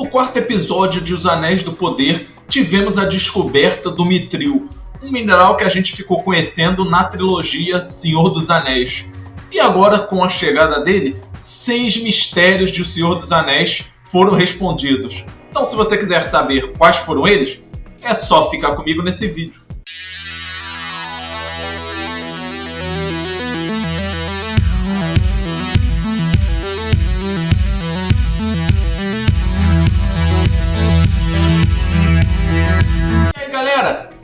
quarto episódio de Os Anéis do Poder, tivemos a descoberta do Mithril, um mineral que a gente ficou conhecendo na trilogia Senhor dos Anéis. E agora, com a chegada dele, 6 mistérios de O Senhor dos Anéis foram respondidos. Então, se você quiser saber quais foram eles, é só ficar comigo nesse vídeo.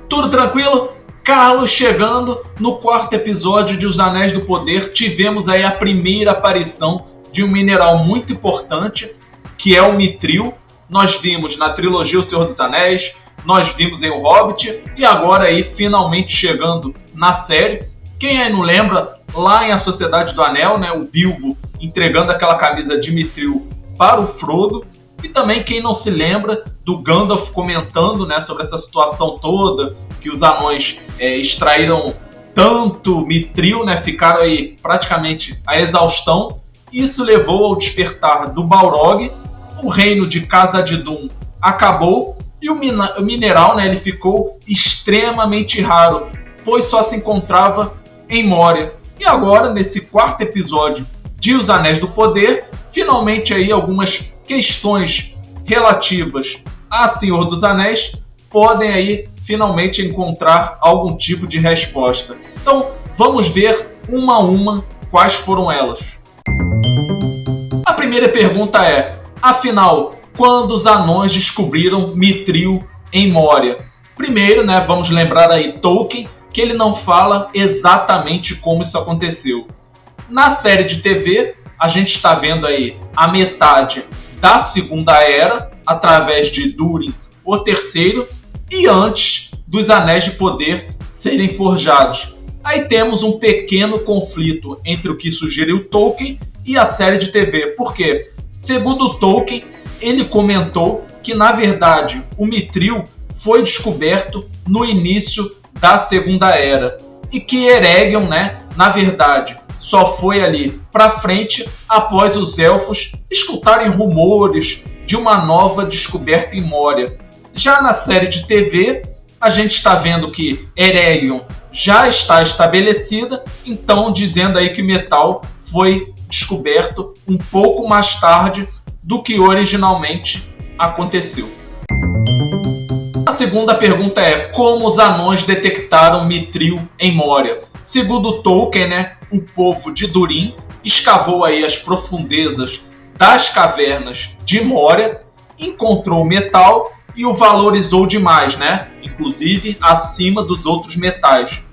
Tudo tranquilo? Carlos chegando no quarto episódio de Os Anéis do Poder. Tivemos aí a primeira aparição de um mineral muito importante, que é o Mithril. Nós vimos na trilogia O Senhor dos Anéis, nós vimos em O Hobbit, e agora aí finalmente chegando na série. Quem aí não lembra, lá em A Sociedade do Anel, né, o Bilbo entregando aquela camisa de Mithril para o Frodo. E também quem não se lembra do Gandalf comentando, né, sobre essa situação toda, que os anões extraíram tanto Mithril, né, ficaram aí praticamente à exaustão. Isso levou ao despertar do Balrog, o reino de Khazad-dûm acabou e o mineral, né, ele ficou extremamente raro, pois só se encontrava em Moria. E agora, nesse quarto episódio de Os Anéis do Poder, finalmente aí algumas questões relativas a Senhor dos Anéis podem aí finalmente encontrar algum tipo de resposta. Então vamos ver uma a uma quais foram elas. A primeira pergunta é, afinal, quando os anões descobriram Mithril em Moria? Primeiro, né, vamos lembrar aí Tolkien, que ele não fala exatamente como isso aconteceu. Na série de TV, a gente está vendo aí a metade da Segunda Era, através de Durin, o Terceiro, e antes dos Anéis de Poder serem forjados. Aí temos um pequeno conflito entre o que sugeriu Tolkien e a série de TV. Por quê? Segundo Tolkien, ele comentou que, na verdade, o Mithril foi descoberto no início da Segunda Era. E que Eregion, né, na verdade, só foi ali para frente após os elfos escutarem rumores de uma nova descoberta em Moria. Já na série de TV, a gente está vendo que Eregion já está estabelecida, então dizendo aí que o metal foi descoberto um pouco mais tarde do que originalmente aconteceu. A segunda pergunta é, como os anões detectaram Mithril em Moria? Segundo Tolkien, né, um povo de Durin escavou aí as profundezas das cavernas de Moria, encontrou o metal e o valorizou demais, né? Inclusive acima dos outros metais.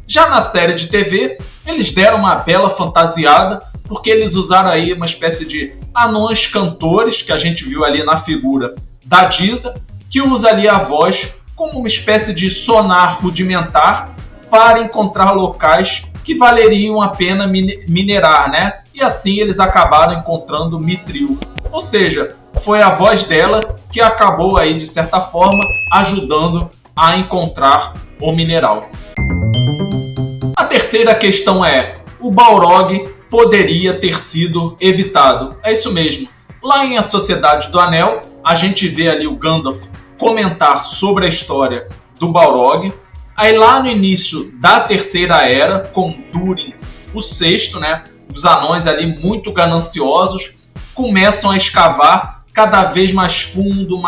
Já na série de TV, eles deram uma bela fantasiada, porque eles usaram aí uma espécie de anões cantores, que a gente viu ali na figura da Disa, que usa ali a voz como uma espécie de sonar rudimentar para encontrar locais que valeriam a pena minerar, né? E assim eles acabaram encontrando Mithril. Ou seja, foi a voz dela que acabou aí, de certa forma, ajudando a encontrar o mineral. A terceira questão é, o Balrog poderia ter sido evitado? É isso mesmo. Lá em A Sociedade do Anel, a gente vê ali o Gandalf comentar sobre a história do Balrog. Aí lá no início da Terceira Era, com Durin o Sexto, né, os anões ali muito gananciosos começam a escavar cada vez mais fundo,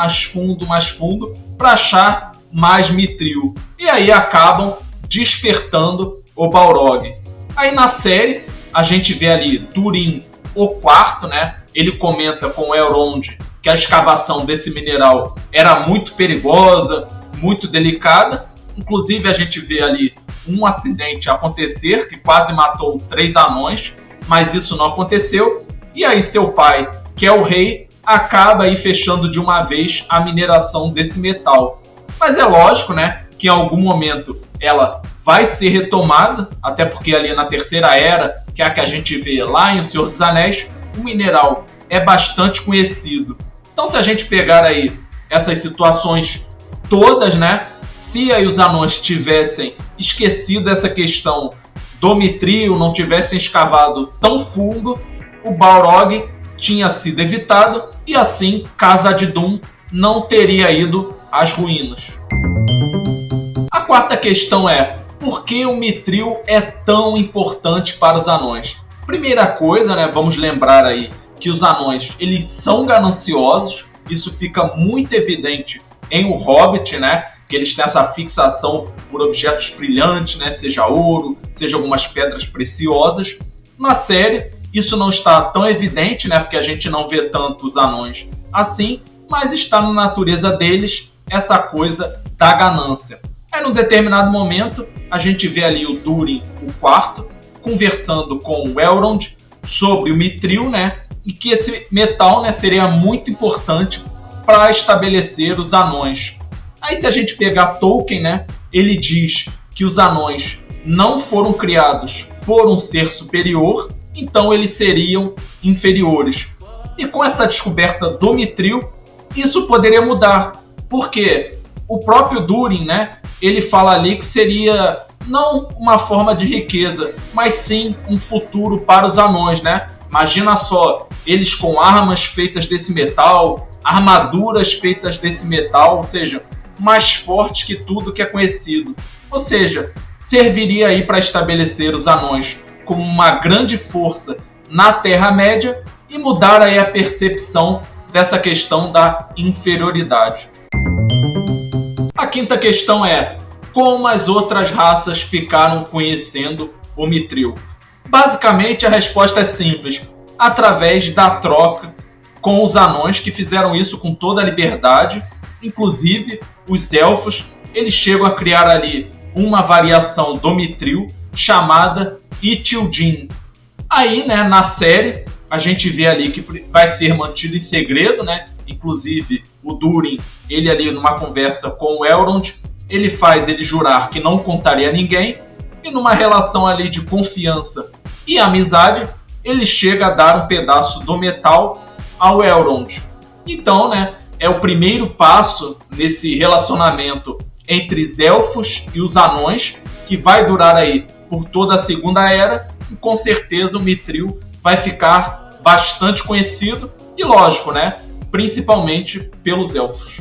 para achar mais Mithril. E aí acabam despertando o Balrog. Aí na série a gente vê ali Durin o Quarto, né, ele comenta com Elrond que a escavação desse mineral era muito perigosa, muito delicada. Inclusive a gente vê ali um acidente acontecer que quase matou 3 anões, mas isso não aconteceu. E aí seu pai, que é o rei, acaba aí fechando de uma vez a mineração desse metal. Mas é lógico, né, que em algum momento ela vai ser retomada, até porque ali na Terceira Era, que é a que a gente vê lá em O Senhor dos Anéis, o mineral é bastante conhecido. Então se a gente pegar aí essas situações todas, né, se aí os anões tivessem esquecido essa questão do Mithril, não tivessem escavado tão fundo, o Balrog tinha sido evitado e assim Casa de Dum não teria ido às ruínas. A quarta questão é: por que o Mithril é tão importante para os anões? Primeira coisa, né, vamos lembrar aí que os anões eles são gananciosos, isso fica muito evidente em O Hobbit, né, que eles têm essa fixação por objetos brilhantes, né, seja ouro, seja algumas pedras preciosas. Na série isso não está tão evidente, né, porque a gente não vê tanto os anões assim, mas está na natureza deles essa coisa da ganância. Aí, num determinado momento, a gente vê ali o Durin, o quarto, conversando com o Elrond sobre o Mithril, né, e que esse metal, né, seria muito importante para estabelecer os anões. Aí, se a gente pegar Tolkien, né, ele diz que os anões não foram criados por um ser superior, então eles seriam inferiores. E com essa descoberta do Mithril, isso poderia mudar, porque o próprio Durin, né, ele fala ali que seria não uma forma de riqueza, mas sim um futuro para os anões, né? Imagina só, eles com armas feitas desse metal, armaduras feitas desse metal, ou seja, mais fortes que tudo que é conhecido. Ou seja, serviria aí para estabelecer os anões como uma grande força na Terra-média e mudar aí a percepção dessa questão da inferioridade. A quinta questão é: como as outras raças ficaram conhecendo o Mithril? Basicamente a resposta é simples: através da troca com os anões, que fizeram isso com toda a liberdade. Inclusive os elfos, eles chegam a criar ali uma variação do Mithril chamada Ithildin. Aí, né, na série a gente vê ali que vai ser mantido em segredo, né? Inclusive o Durin, ele ali numa conversa com o Elrond, ele faz ele jurar que não contaria a ninguém, e numa relação ali de confiança e amizade, ele chega a dar um pedaço do metal ao Elrond. Então, né, é o primeiro passo nesse relacionamento entre os elfos e os anões, que vai durar aí por toda a Segunda Era, e com certeza o Mithril vai ficar bastante conhecido e, lógico, né, principalmente pelos elfos.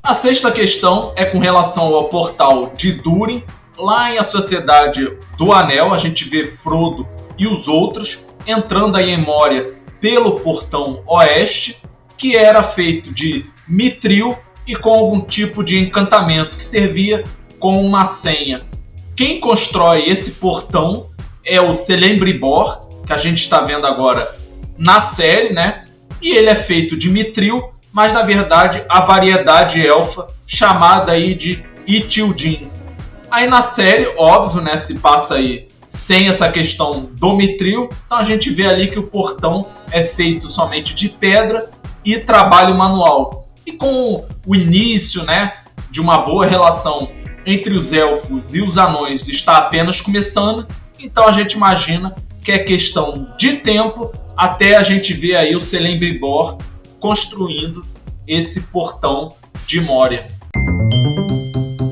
A sexta questão é com relação ao portal de Durin. Lá em A Sociedade do Anel, a gente vê Frodo e os outros entrando aí em Moria pelo portão oeste, que era feito de Mithril e com algum tipo de encantamento que servia como uma senha. Quem constrói esse portão é o Celebrimbor, que a gente está vendo agora na série, né? E ele é feito de Mithril, mas na verdade a variedade elfa chamada aí de Ithildin. Aí na série, óbvio, né, se passa aí sem essa questão do Mithril, então a gente vê ali que o portão é feito somente de pedra e trabalho manual. E com o início, né, de uma boa relação entre os elfos e os anões está apenas começando, então a gente imagina que é questão de tempo até a gente ver aí o Celebrimbor construindo esse portão de Moria.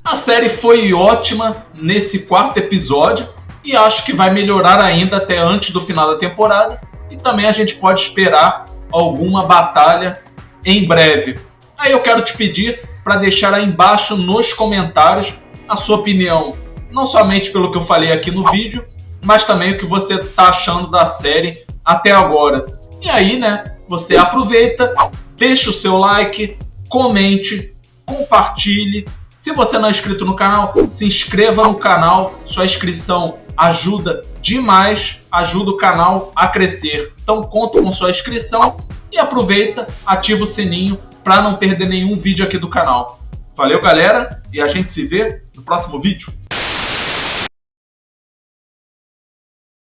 A série foi ótima nesse quarto episódio e acho que vai melhorar ainda até antes do final da temporada, e também a gente pode esperar alguma batalha em breve. Aí eu quero te pedir para deixar aí embaixo nos comentários a sua opinião, não somente pelo que eu falei aqui no vídeo, mas também o que você está achando da série até agora. E aí, né, você aproveita, deixa o seu like, comente, compartilhe. Se você não é inscrito no canal, se inscreva no canal. Sua inscrição ajuda demais, ajuda o canal a crescer. Então conto com sua inscrição e aproveita, ativa o sininho para não perder nenhum vídeo aqui do canal. Valeu, galera, e a gente se vê no próximo vídeo.